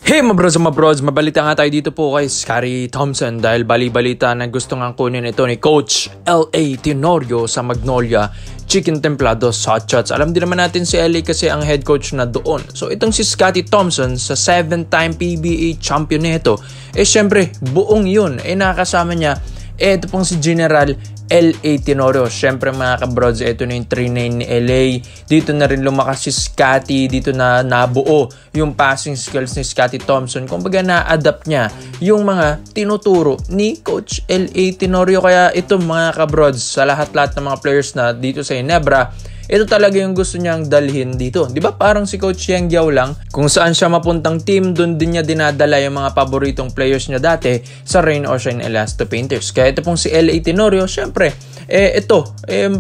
Hey mga bros, mabalita nga tayo dito po kay Scottie Thompson dahil bali-balita na gusto nga kunin ito ni Coach L.A. Tenorio sa Magnolia Chicken Templados Hot Shots. Alam din naman natin si L.A. kasi ang head coach na doon. So itong si Scottie Thompson sa 7-time PBA champion nito, syempre buong yun, nakakasama niya ito pong si General L.A. Tenorio. Syempre mga kabrods, ito na yung 3-9 ni L.A. Dito na rin lumakas si Scottie. Dito na nabuo yung passing skills ni Scottie Thompson. Kumbaga na-adapt niya yung mga tinuturo ni Coach L.A. Tenorio. Kaya ito mga kabrods, sa lahat-lahat ng mga players na dito sa Ginebra, ito talaga yung gusto niyang dalhin dito. Di ba parang si Coach Yang Giao lang, kung saan siya mapuntang team, doon din niya dinadala yung mga paboritong players niya dati sa Rain or Shine Elasto Painters. Kaya ito pong si L.A. Tenorio, syempre,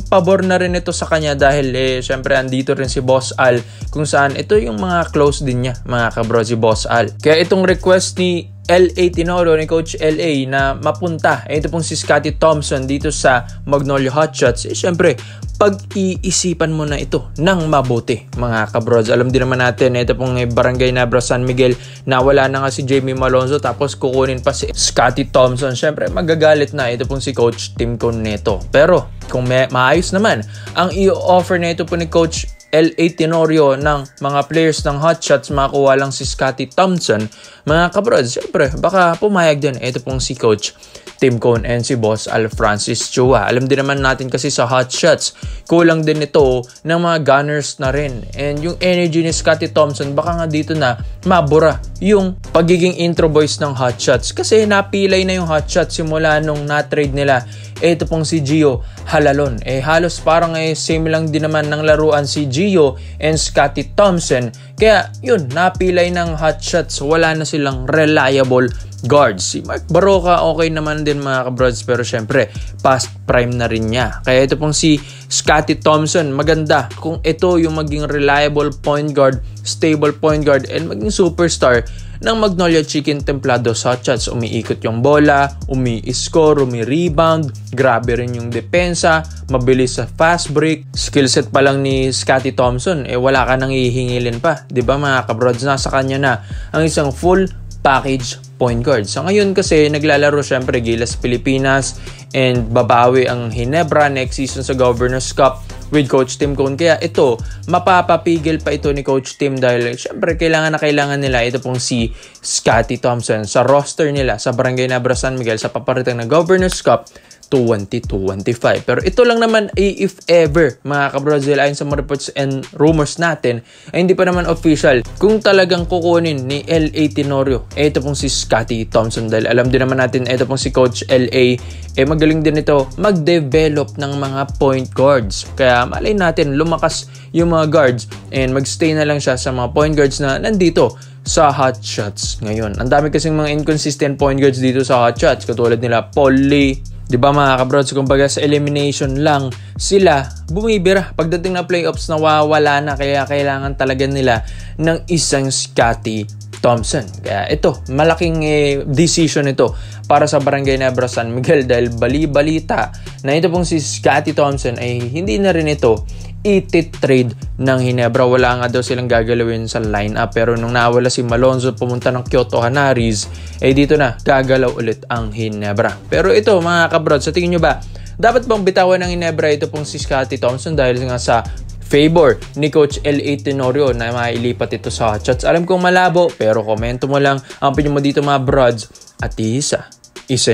pabor na rin ito sa kanya dahil syempre andito rin si Boss Al, kung saan ito yung mga close din niya, mga kabro, si Boss Al. Kaya itong request ni L.A. Tenorio, ni Coach L.A. na mapunta ito pong si Scottie Thompson dito sa Magnolia Hot Shots, syempre pag-iisipan mo na ito ng mabuti mga kabrods. Alam din naman natin, ito pong Barangay Nabra San Miguel, nawala na nga si Jamie Malonzo tapos kukunin pa si Scottie Thompson. Syempre magagalit na ito pong si Coach Tim Cone neto. Pero kung maayos naman ang i-offer na ito po ni Coach L.A. Tenorio ng mga players ng Hot Shots, makakuha lang si Scottie Thompson, mga kabrods, syempre baka pumayag din ito pong si Coach Tim Cone and si Boss Al Francis Chua. Alam din naman natin kasi sa Hot Shots, kulang din ito ng mga gunners na rin. And yung energy ni Scottie Thompson, baka nga dito na mabura yung pagiging intro boys ng Hot Shots. Kasi napilay na yung Hot Shots simula nung na-trade nila ito pong si Gio Halalon. Halos parang same lang din naman ng laruan si Gio and Scottie Thompson. Kaya yun, napilay ng Hot Shots. Wala na silang reliable guards. Si Mark Baroka okay naman din mga kabrods, pero syempre past prime na rin niya. Kaya ito pong si Scottie Thompson, maganda kung ito yung maging reliable point guard, stable point guard, and maging superstar ng Magnolia Chicken Templados Hot Shots. Umiikot yung bola, umi-score, umi-rebound, grabe rin yung depensa, mabilis sa fast break. Skillset pa lang ni Scottie Thompson, wala ka nang ihingilin pa. Diba mga kabrods, nasa kanya na ang isang full package point guard. So ngayon kasi naglalaro syempre Gilas Pilipinas and babawi ang Ginebra next season sa Governors Cup with Coach Tim Cone. Kaya ito, mapapapigil pa ito ni Coach Tim dahil syempre kailangan nila ito pong si Scottie Thompson sa roster nila sa Barangay Nabra San Miguel sa paparitang na Governors Cup 2025. Pero ito lang naman if ever mga kabrozel, ayon sa mga reports and rumors natin ay hindi pa naman official kung talagang kukunin ni L.A. Tenorio ito pong si Scottie Thompson, dahil alam din naman natin ito pong si Coach L.A. magaling din ito mag-develop ng mga point guards. Kaya malay natin lumakas yung mga guards and magstay na lang siya sa mga point guards na nandito sa Hot Shots ngayon. Ang dami kasing mga inconsistent point guards dito sa Hot Shots, katulad nila Paul Lee. Diba mga kabrods, kumbaga sa elimination lang sila bumibira. Pagdating na playoffs, nawawala na, kaya kailangan talaga nila ng isang Scottie Thompson. Kaya ito, malaking decision ito para sa Barangay Nabra San Miguel dahil bali-balita na ito pong si Scottie Thompson ay hindi na rin ito iti-trade ng Ginebra. Wala nga daw silang gagalawin sa lineup, pero nung nawala si Malonzo pumunta ng Kyoto Canaries, dito na gagalaw ulit ang Ginebra. Pero ito mga kabrod, sa tingin nyo ba dapat bang bitawan ng Ginebra ito pong si Scottie Thompson dahil nga sa favor ni Coach L.A. Tenorio na mailipat ito sa Hot Shots? Alam kong malabo, pero komento mo lang ang opinion mo dito mga brods at isa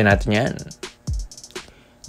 natin yan.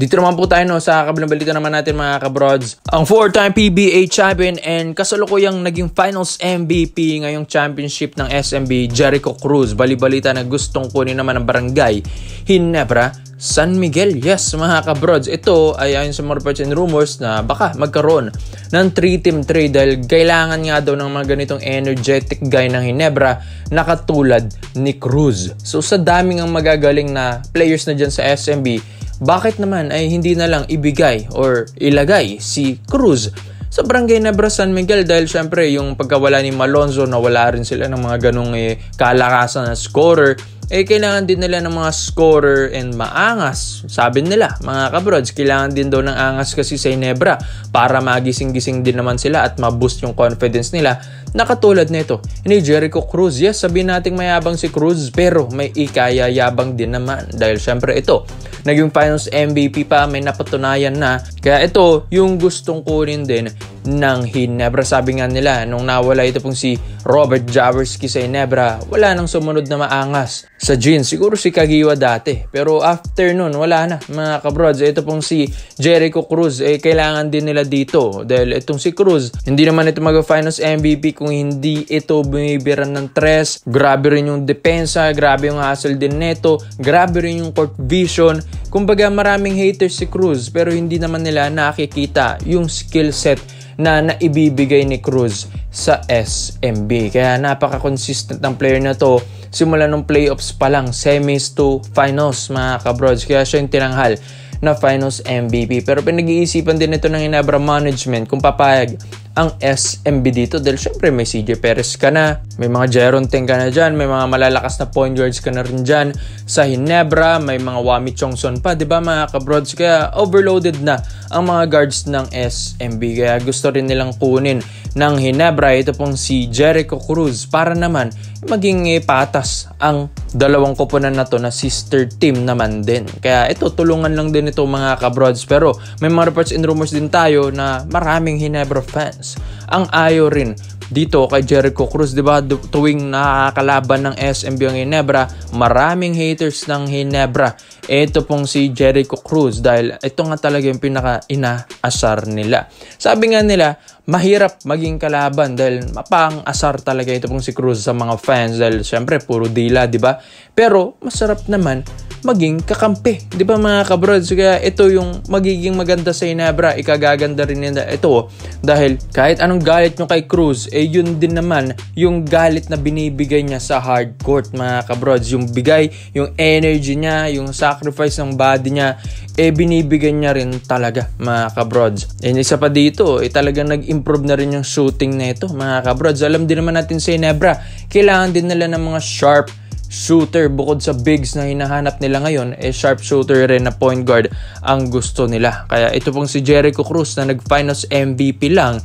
Dito naman po tayo sa kabilang balita naman natin mga kabrods. Ang 4-time PBA champion and kasalukuyang naging finals MVP ngayong championship ng SMB, Jericho Cruz. Bali-balita na gustong kunin naman ng Barangay Ginebra San Miguel. Yes mga kabrods, ito ay ayon sa mga reports and rumors na baka magkaroon ng 3-team trade dahil kailangan nga daw ng mga ganitong energetic guy ng Ginebra na katulad ni Cruz. So sa daming ang magagaling na players na dyan sa SMB, bakit naman ay hindi na lang ibigay or ilagay si Cruz sa Barangay Nabra San Miguel? Dahil syempre yung pagkawala ni Malonzo, nawala rin sila ng mga ganong kalakasan na scorer. kailangan din nila ng mga scorer and maangas. Sabi nila, mga kabrods, kailangan din daw ng angas kasi sa Ginebra para magising-gising din naman sila at ma-boost yung confidence nila. Nakatulad nito ni Jericho Cruz. Yes, sabihin nating mayabang si Cruz, pero may ikayayabang din naman. Dahil syempre ito, naging Finals MVP pa, may napatunayan na. Kaya ito, yung gustong kunin din ng Ginebra. Sabi nga nila, nung nawala ito pong si Robert Jaworski sa Ginebra, wala nang sumunod na maangas sa Gin. Siguro si Kagiwa dati. Pero after nun, wala na, mga kabrods. Ito pong si Jericho Cruz, kailangan din nila dito. Dahil itong si Cruz, hindi naman ito mag-Finals MVP kung hindi ito bumibiran ng tres. Grabe rin yung depensa, grabe yung hustle din neto, grabe rin yung court vision. Kumbaga maraming haters si Cruz, pero hindi naman nila nakikita yung skill set na naibibigay ni Cruz sa SMB. Kaya napaka-consistent ng player na to. Simula nung playoffs pa lang, semis to finals, mga kabrods. Kaya siya yung tinanghal na Finals MVP. Pero pinag-iisipan din ito ng Ginebra management kung papayag ang SMB dito. Dahil syempre may CJ Perez ka na, may mga Jeron Teng ka na dyan, may mga malalakas na point guards ka na rin dyan sa Ginebra, may mga Wami Chongson pa, diba mga kabrods? Kaya overloaded na ang mga guards ng SMB. Kaya gusto rin nilang kunin ng Ginebra ito pong si Jericho Cruz para naman maging patas ang dalawang koponan na to na sister team naman din. Kaya ito, tulungan lang din ito mga kabrods. Pero may mga reports and rumors din tayo na maraming Ginebra fans ang ayaw rin dito kay Jericho Cruz, diba? Tuwing nakakalaban ng SMB ang Ginebra, maraming haters ng Ginebra. Ito pong si Jericho Cruz dahil ito nga talaga yung pinaka-inaasar nila. Sabi nga nila, mahirap maging kalaban dahil mapang-asar talaga ito pong si Cruz sa mga fans dahil syempre puro dila, diba? Pero masarap naman maging kakampi, di ba mga kabrods? Kaya ito yung magiging maganda sa Ginebra, ikagaganda rin nila ito dahil kahit anong galit nyo kay Cruz, yun din naman yung galit na binibigay niya sa hard court, mga kabrods. Yung bigay, yung energy niya, yung sacrifice ng body niya, binibigay niya rin talaga, mga kabrods. And isa pa dito, talagang nag-improve na rin yung shooting na ito, mga kabrods. Alam din naman natin sa Ginebra, kailangan din nila ng mga sharp shooter. Bukod sa bigs na hinahanap nila ngayon, sharp shooter rin na point guard ang gusto nila. Kaya ito pong si Jericho Cruz na nag-Finals MVP lang,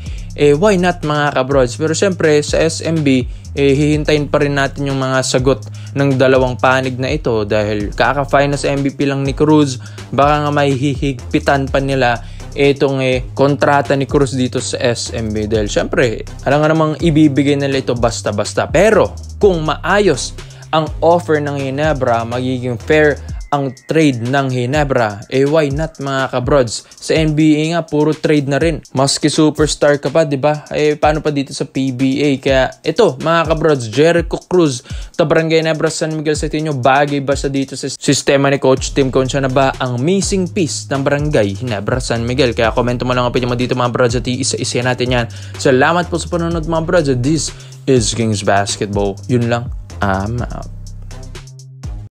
why not mga kabrods? Pero syempre sa SMB, hihintayin pa rin natin yung mga sagot ng dalawang panig na ito dahil kaka-Finals MVP lang ni Cruz, baka nga may hihigpitan pa nila itong kontrata ni Cruz dito sa SMB dahil syempre, alam nga namang ibibigay nila ito basta-basta. Pero kung maayos ang offer ng Ginebra, magiging fair ang trade ng Ginebra, why not mga kabrods? Sa NBA nga, puro trade na rin. Maski superstar ka pa, diba? Paano pa dito sa PBA? Kaya ito, mga kabrods, Jericho Cruz, Barangay Ginebra, San Miguel sa inyo, bagay ba sa dito sa sistema ni Coach Tim Cone? Siya na ba ang missing piece ng Barangay Ginebra, San Miguel? Kaya komento mo lang ang opinion mo dito mga brods at isa-isa natin yan. Salamat po sa panonood mga brods. This is Kings Basketball. Yun lang. I'm out.